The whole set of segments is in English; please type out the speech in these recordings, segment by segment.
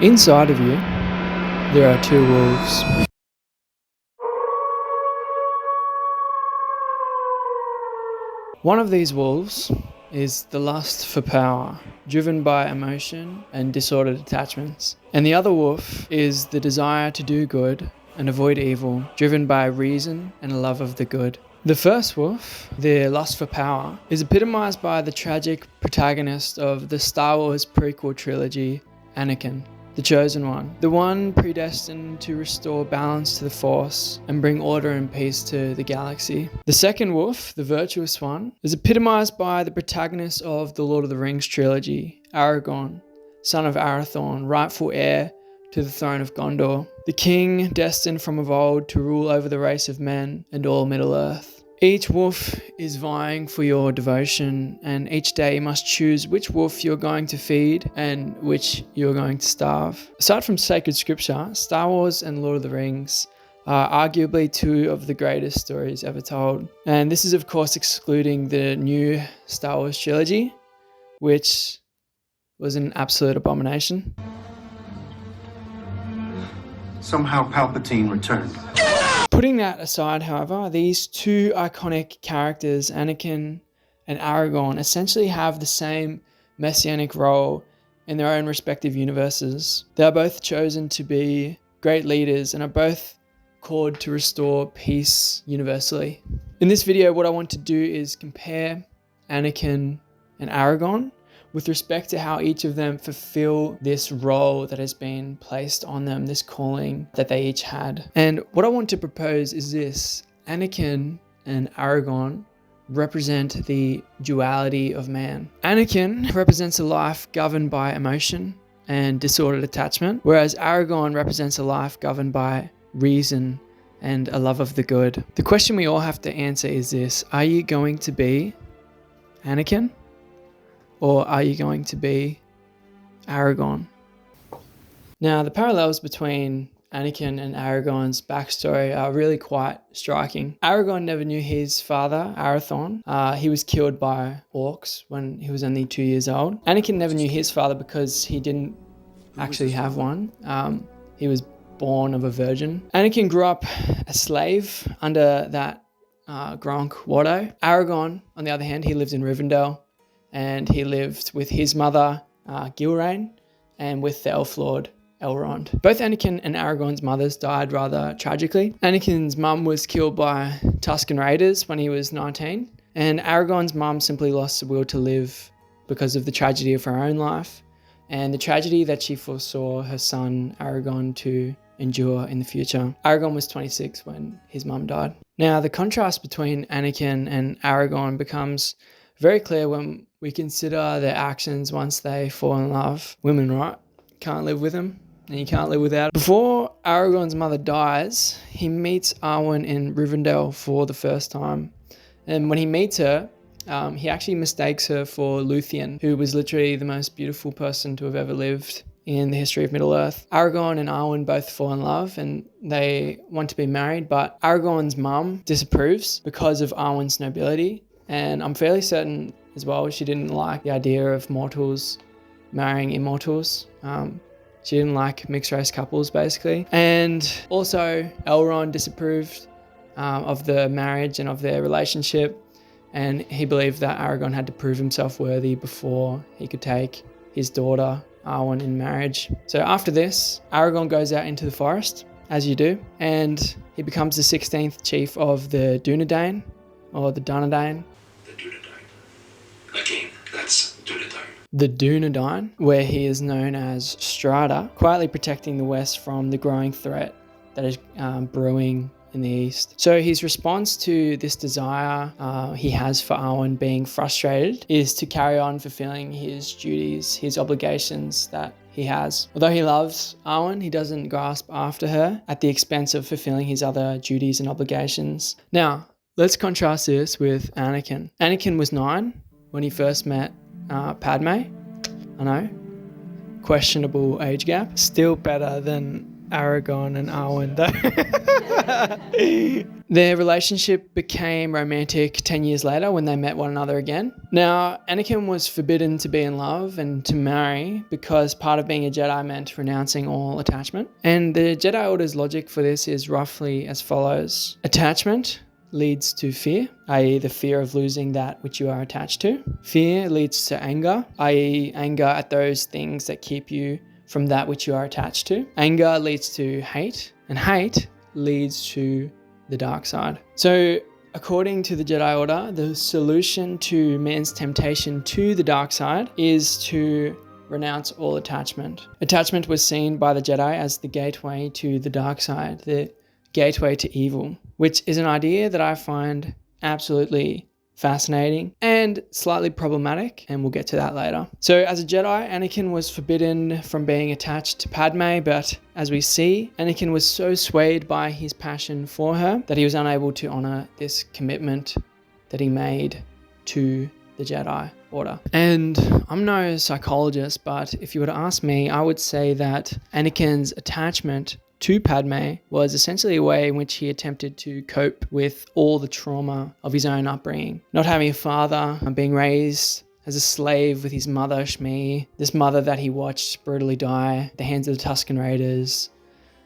Inside of you, there are two wolves. One of these wolves is the lust for power, driven by emotion and disordered attachments. And the other wolf is the desire to do good and avoid evil, driven by reason and a love of the good. The first wolf, the lust for power, is epitomized by the tragic protagonist of the Star Wars prequel trilogy, Anakin, the chosen one, the one predestined to restore balance to the Force and bring order and peace to the galaxy. The second wolf, the virtuous one, is epitomized by the protagonist of the Lord of the Rings trilogy, Aragorn, son of Arathorn, rightful heir to the throne of Gondor, the king destined from of old to rule over the race of men and all Middle-earth. Each wolf is vying for your devotion, and each day you must choose which wolf you're going to feed and which you're going to starve. Aside from sacred scripture, Star Wars and Lord of the Rings are arguably two of the greatest stories ever told. And this is of course excluding the new Star Wars trilogy, which was an absolute abomination. Somehow Palpatine returned. Putting that aside, however, these two iconic characters, Anakin and Aragorn, essentially have the same messianic role in their own respective universes. They are both chosen to be great leaders and are both called to restore peace universally. In this video, what I want to do is compare Anakin and Aragorn with respect to how each of them fulfill this role that has been placed on them, this calling that they each had. And what I want to propose is this: Anakin and Aragorn represent the duality of man. Anakin represents a life governed by emotion and disordered attachment, whereas Aragorn represents a life governed by reason and a love of the good. The question we all have to answer is this: are you going to be Anakin? Or are you going to be Aragorn? Now, the parallels between Anakin and Aragorn's backstory are really quite striking. Aragorn never knew his father, Arathorn. He was killed by orcs when he was only 2 years old. Anakin never knew his father because he didn't actually have one. He was born of a virgin. Anakin grew up a slave under that Gronk Watto. Aragorn, on the other hand, he lived in Rivendell, and he lived with his mother, Gilrain, and with the Elf Lord, Elrond. Both Anakin and Aragorn's mothers died rather tragically. Anakin's mum was killed by Tusken Raiders when he was 19, and Aragorn's mum simply lost the will to live because of the tragedy of her own life, and the tragedy that she foresaw her son, Aragorn, to endure in the future. Aragorn was 26 when his mum died. Now, the contrast between Anakin and Aragorn becomes very clear when we consider their actions once they fall in love. Women, right? Can't live with them, and you can't live without. Before Aragorn's mother dies, he meets Arwen in Rivendell for the first time. And when he meets her, he actually mistakes her for Luthien, who was literally the most beautiful person to have ever lived in the history of Middle-earth. Aragorn and Arwen both fall in love and they want to be married, but Aragorn's mum disapproves because of Arwen's nobility. And I'm fairly certain as well she didn't like the idea of mortals marrying immortals. She didn't like mixed race couples, basically. And also Elrond disapproved of the marriage and of their relationship, and he believed that Aragorn had to prove himself worthy before he could take his daughter Arwen in marriage. So after this, Aragorn goes out into the forest, as you do, and he becomes the 16th chief of the Dunedain, or the Dunedain. The Dunedain. Again, that's Dunedain. The Dunedain, where he is known as Strata, quietly protecting the West from the growing threat that is brewing in the East. So his response to this desire he has for Arwen being frustrated is to carry on fulfilling his duties, his obligations that he has. Although he loves Arwen, he doesn't grasp after her at the expense of fulfilling his other duties and obligations. Now, let's contrast this with Anakin. Anakin was 9 when he first met Padme. I know, questionable age gap. Still better than Aragorn and Arwen though. Their relationship became romantic 10 years later when they met one another again. Now, Anakin was forbidden to be in love and to marry because part of being a Jedi meant renouncing all attachment. And the Jedi Order's logic for this is roughly as follows. Attachment leads to fear, i.e. the fear of losing that which you are attached to. Fear leads to anger, i.e. anger at those things that keep you from that which you are attached to. Anger leads to hate, and hate leads to the dark side. So according to the Jedi Order, the solution to man's temptation to the dark side is to renounce all attachment. Attachment was seen by the Jedi as the gateway to the dark side, the gateway to evil, which is an idea that I find absolutely fascinating and slightly problematic, and we'll get to that later. So as a Jedi, Anakin was forbidden from being attached to Padme, but as we see, Anakin was so swayed by his passion for her that he was unable to honor this commitment that he made to the Jedi Order. And I'm no psychologist, but if you were to ask me, I would say that Anakin's attachment to Padme was essentially a way in which he attempted to cope with all the trauma of his own upbringing. Not having a father, being raised as a slave with his mother, Shmi, this mother that he watched brutally die at the hands of the Tusken Raiders,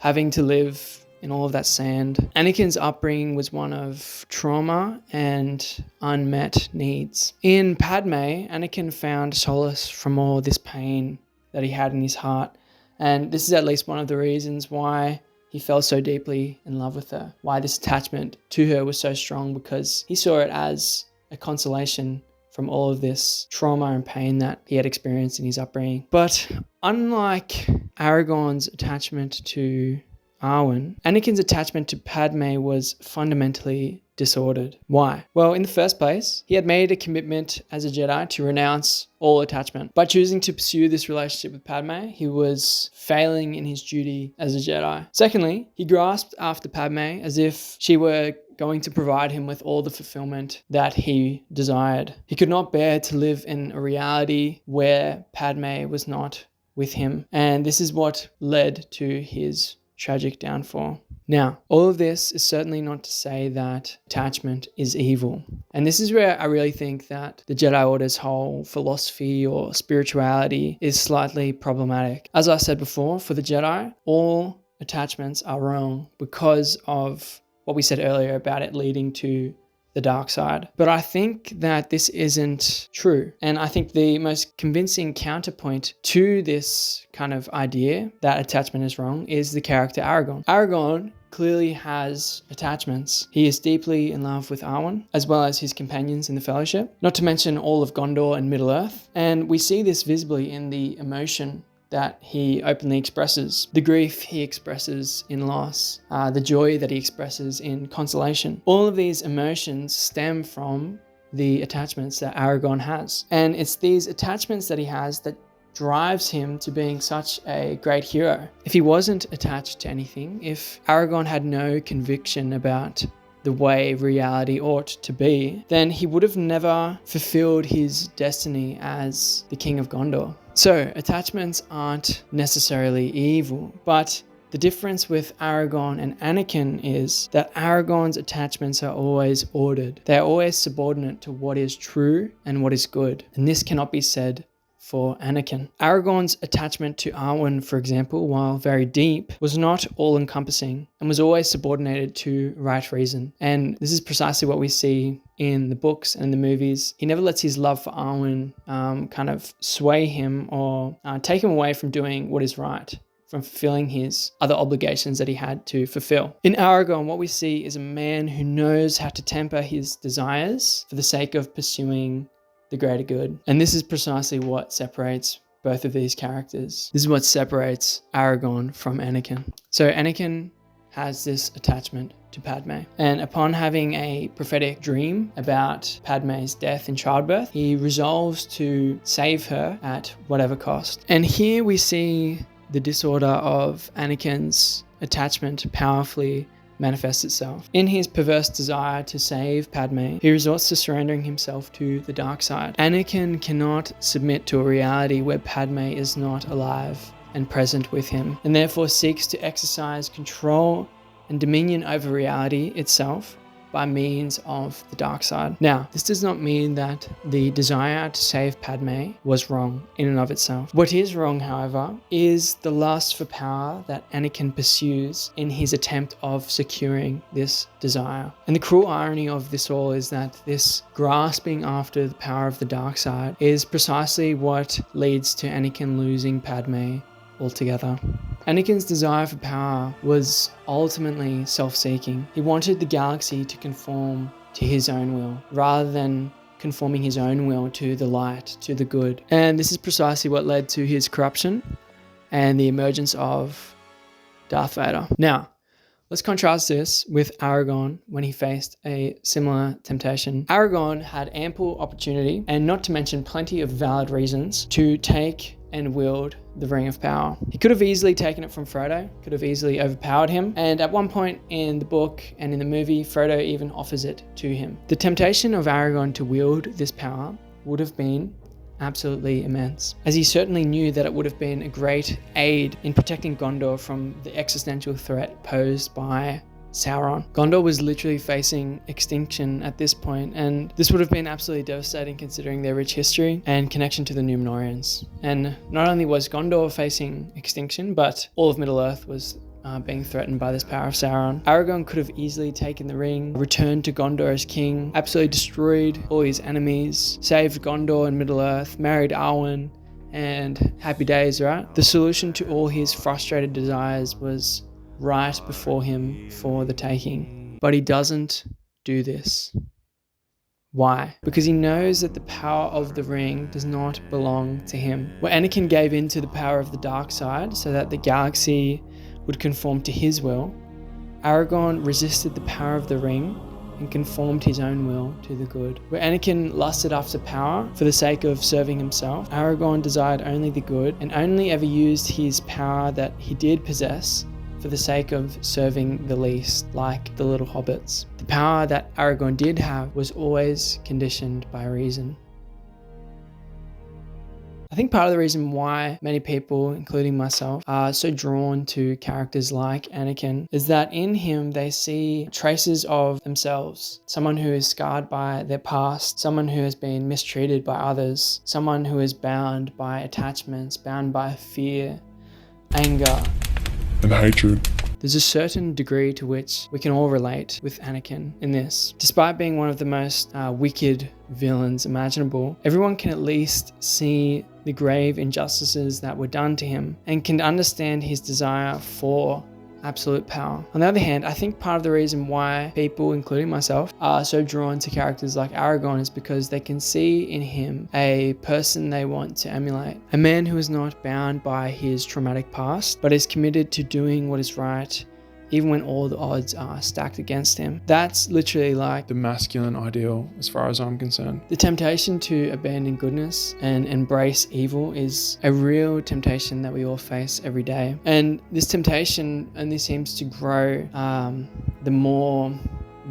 having to live in all of that sand. Anakin's upbringing was one of trauma and unmet needs. In Padme, Anakin found solace from all this pain that he had in his heart. And this is at least one of the reasons why he fell so deeply in love with her, why this attachment to her was so strong, because he saw it as a consolation from all of this trauma and pain that he had experienced in his upbringing. But unlike Aragorn's attachment to Arwen, Anakin's attachment to Padme was fundamentally disordered. Why? Well, in the first place, he had made a commitment as a Jedi to renounce all attachment. By choosing to pursue this relationship with Padme, he was failing in his duty as a Jedi. Secondly, he grasped after Padme as if she were going to provide him with all the fulfillment that he desired. He could not bear to live in a reality where Padme was not with him. And this is what led to his tragic downfall. Now, all of this is certainly not to say that attachment is evil. And this is where I really think that the Jedi Order's whole philosophy or spirituality is slightly problematic. As I said before, for the Jedi, all attachments are wrong because of what we said earlier about it leading to the dark side. But I think that this isn't true. And I think the most convincing counterpoint to this kind of idea that attachment is wrong is the character Aragorn. Aragorn clearly has attachments. He is deeply in love with Arwen, as well as his companions in the Fellowship, not to mention all of Gondor and Middle-earth. And we see this visibly in the emotion that he openly expresses, the grief he expresses in loss, the joy that he expresses in consolation. All of these emotions stem from the attachments that Aragorn has. And it's these attachments that he has that drives him to being such a great hero. If he wasn't attached to anything, if Aragorn had no conviction about the way reality ought to be, then he would have never fulfilled his destiny as the King of Gondor. So attachments aren't necessarily evil, but the difference with Aragorn and Anakin is that Aragorn's attachments are always ordered. They are always subordinate to what is true and what is good. And this cannot be said for Anakin. Aragorn's attachment to Arwen, for example, while very deep, was not all-encompassing and was always subordinated to right reason. And this is precisely what we see in the books and the movies. He never lets his love for Arwen kind of sway him or take him away from doing what is right, from fulfilling his other obligations that he had to fulfill. In Aragorn, what we see is a man who knows how to temper his desires for the sake of pursuing the greater good. And this is precisely what separates both of these characters. This is what separates Aragorn from Anakin. So Anakin has this attachment to Padme. And upon having a prophetic dream about Padme's death in childbirth, he resolves to save her at whatever cost. And here we see the disorder of Anakin's attachment powerfully manifests itself. In his perverse desire to save Padme, he resorts to surrendering himself to the dark side. Anakin cannot submit to a reality where Padme is not alive and present with him, and therefore seeks to exercise control and dominion over reality itself by means of the dark side. Now, this does not mean that the desire to save Padme was wrong in and of itself. What is wrong, however, is the lust for power that Anakin pursues in his attempt of securing this desire. And the cruel irony of this all is that this grasping after the power of the dark side is precisely what leads to Anakin losing Padme altogether. Anakin's desire for power was ultimately self-seeking. He wanted the galaxy to conform to his own will, rather than conforming his own will to the light, to the good. And this is precisely what led to his corruption and the emergence of Darth Vader. Now, let's contrast this with Aragorn when he faced a similar temptation. Aragorn had ample opportunity, and not to mention plenty of valid reasons, to take and wield the Ring of Power. He could have easily taken it from Frodo, could have easily overpowered him, and at one point in the book and in the movie, Frodo even offers it to him. The temptation of Aragorn to wield this power would have been absolutely immense, as he certainly knew that it would have been a great aid in protecting Gondor from the existential threat posed by Sauron. Gondor was literally facing extinction at this point, and this would have been absolutely devastating considering their rich history and connection to the Númenóreans. And not only was Gondor facing extinction, but all of Middle-earth was being threatened by this power of Sauron. Aragorn could have easily taken the ring, returned to Gondor as king, absolutely destroyed all his enemies, saved Gondor and Middle-earth, married Arwen, and happy days, right? The solution to all his frustrated desires was right before him for the taking. But he doesn't do this. Why? Because he knows that the power of the ring does not belong to him. Where Anakin gave in to the power of the dark side so that the galaxy would conform to his will, Aragorn resisted the power of the ring and conformed his own will to the good. Where Anakin lusted after power for the sake of serving himself, Aragorn desired only the good and only ever used his power that he did possess for the sake of serving the least, like the little hobbits. The power that Aragorn did have was always conditioned by reason. I think part of the reason why many people, including myself, are so drawn to characters like Anakin is that in him they see traces of themselves. Someone who is scarred by their past, someone who has been mistreated by others, someone who is bound by attachments, bound by fear, anger, and hatred. There's a certain degree to which we can all relate with Anakin in this. Despite being one of the most wicked villains imaginable, everyone can at least see the grave injustices that were done to him and can understand his desire for absolute power. On the other hand, I think part of the reason why people, including myself, are so drawn to characters like Aragorn is because they can see in him a person they want to emulate. A man who is not bound by his traumatic past, but is committed to doing what is right, even when all the odds are stacked against him. That's literally like The masculine ideal, as far as I'm concerned. the temptation to abandon goodness and embrace evil is a real temptation that we all face every day. And this temptation only seems to grow the more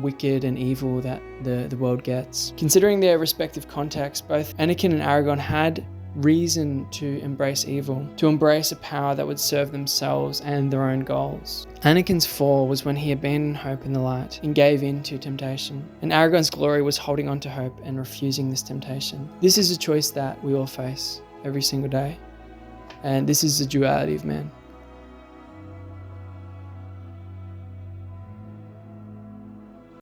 wicked and evil that the world gets. Considering their respective contexts, both Anakin and Aragorn had reason to embrace evil, to embrace a power that would serve themselves and their own goals. Anakin's fall was when he abandoned hope in the light and gave in to temptation. And Aragorn's glory was holding on to hope and refusing this temptation. This is a choice that we all face every single day. And this is the duality of man.